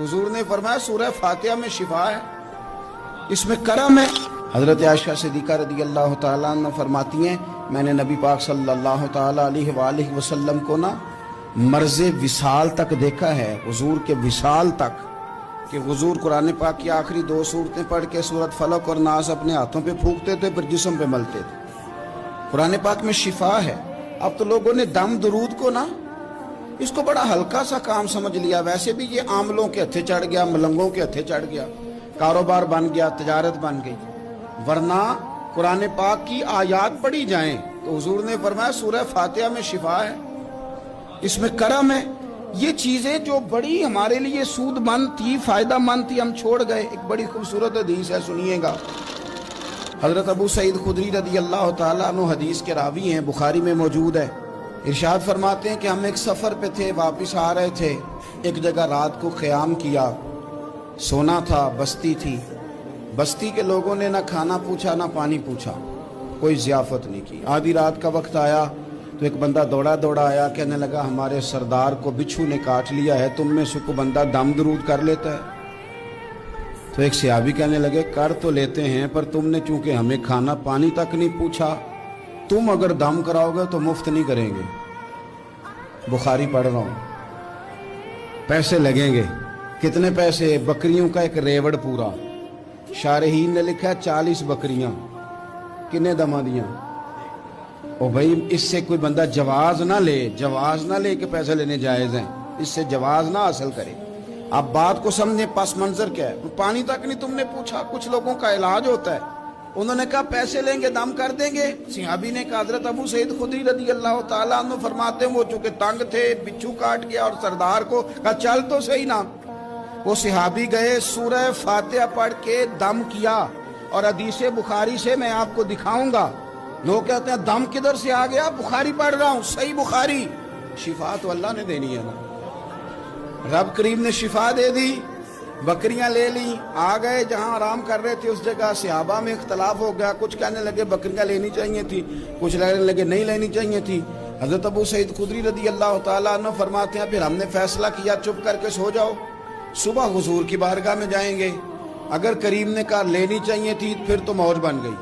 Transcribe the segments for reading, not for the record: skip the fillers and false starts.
हुजूर ने फरमाया सूरह फातिहा में शिफा है, इसमें करम है। हजरत आयशा सिद्दीक़ा रज़ी अल्लाह ताला अन्हा फरमाती हैं, मैंने नबी पाक सल्लल्लाहु ताला अलैहि वसल्लम को ना मर्ज़े विसाल तक देखा है, हुजूर के विसाल तक, कि हुजूर कुरान पाक की आखिरी 2 सूरतें पढ़ के सूरत फलक और नास अपने हाथों पे फूंकते थे, फिर जिस्म पे मलते थे। कुरान पाक में शिफा है। अब तो लोगों ने दम दरूद को ना इसको बड़ा हल्का सा काम समझ लिया। वैसे भी ये आमलों के हथे चढ़ गया, मलंगों के हथे चढ़ गया, कारोबार बन गया, तिजारत बन गई। वरना कुरान पाक की आयात पढ़ी जाएं तो हुजूर ने फरमाया सूरह फातिहा में शिफा है, इसमें करम है। ये चीजें जो बड़ी हमारे लिए सूदमंद थी, फायदा मंद थी, हम छोड़ गए। एक बड़ी खूबसूरत हदीस है, सुनिएगा। हजरत अबू सईद खुदरी रज़ी अल्लाह ताला अन्हु हदीस के रावी हैं, बुखारी में मौजूद है। इरशाद फरमाते हैं कि हम एक सफ़र पे थे, वापस आ रहे थे, एक जगह रात को क़याम किया, सोना था, बस्ती थी। बस्ती के लोगों ने ना खाना पूछा ना पानी पूछा, कोई ज़ियाफ़त नहीं की। आधी रात का वक्त आया तो एक बंदा दौड़ा दौड़ा आया, कहने लगा हमारे सरदार को बिच्छू ने काट लिया है, तुम में से कोई बंदा दम दरूद कर लेता है? तो एक सहाबी कहने लगे कर तो लेते हैं, पर तुमने चूंकि हमें खाना पानी तक नहीं पूछा, तुम अगर दम कराओगे तो मुफ्त नहीं करेंगे। बुखारी पढ़ रहा हूं, पैसे लगेंगे। कितने पैसे? बकरियों का एक रेवड़ पूरा। शारहीन ने लिखा 40 बकरियां। किन्ने दमा दियां? ओ भाई, इससे कोई बंदा जवाज ना ले कि पैसे लेने जायज हैं, इससे जवाज ना हासिल करे। आप बात को समझे, पस मंजर क्या है। पानी तक नहीं तुमने पूछा। कुछ लोगों का इलाज होता है, उन्होंने कहा पैसे लेंगे दम कर देंगे। सहाबी ने कहा, हजरत अबू सईद खुदरी रज़ी अल्लाह ताला अन्हु फरमाते हैं वो चूंकि तंग थे, बिच्छू काट गया और सरदार को कहा चल तो सही ना। वो सहाबी गए, सूरह फातिहा पढ़ के दम किया, और हदीस बुखारी से मैं आपको दिखाऊंगा। लोग कहते हैं दम किधर से आ गया? बुखारी पढ़ रहा हूं, सही बुखारी। शिफा तो अल्लाह ने देनी है ना, रब करीम ने शिफा दे दी। बकरियां ले ली, आ गए जहां आराम कर रहे थे उस जगह। सहाबा में इख्तलाफ हो गया, कुछ कहने लगे बकरियां लेनी चाहिए थी, कुछ कहने लगे नहीं लेनी चाहिए थी। हजरत अबू सईद खुदरी रज़ी अल्लाह ताला अन्हु फरमाते हैं फिर हमने फैसला किया चुप करके सो जाओ, सुबह हुजूर की बारगाह में जाएंगे। अगर करीम ने कहा लेनी चाहिए थी फिर तो मौज बन गई,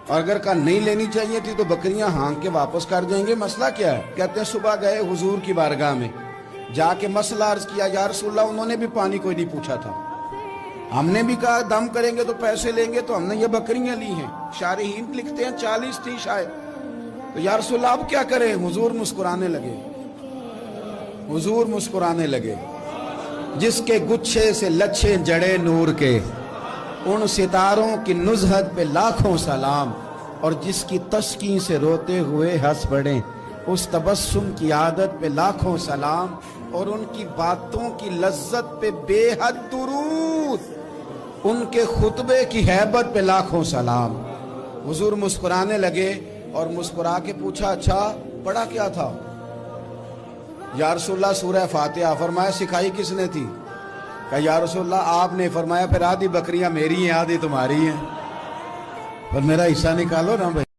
और अगर कहा नहीं लेनी चाहिए थी तो बकरियां हाँक के वापस कर जाएंगे। मसला क्या है? कहते हैं सुबह गए हुजूर की बारगाह में, जाके मसला अर्ज किया, या रसूलल्लाह उन्होंने भी पानी कोई नहीं पूछा था, हमने भी कहा दम करेंगे तो पैसे लेंगे, तो हमने ये बकरियां ली हैं। शारहीन लिखते हैं 40 थी शायद। तो या रसूलल्लाह अब क्या करें? हुजूर मुस्कुराने लगे। हुजूर मुस्कुराने लगे। जिसके गुच्छे से लच्छे जड़े नूर के, उन सितारों की नुज़हत पे लाखों सलाम, और जिसकी तस्कीन से रोते हुए हंस पड़े, उस तबस्सुम की आदत पे लाखों सलाम, और उनकी बातों की लज्जत पे बेहद दुरूद, उनके खुतबे की हैबत पे लाखों सलाम। हुजूर मुस्कुराने लगे और मुस्कुरा के पूछा अच्छा पढ़ा क्या था? या रसूलल्लाह सूरह फातिहा। फरमाया सिखाई किसने थी? कहा या रसूलल्लाह आपने। फरमाया फिर आधी बकरियां मेरी हैं आधी तुम्हारी हैं, पर मेरा हिस्सा निकालो ना भाई।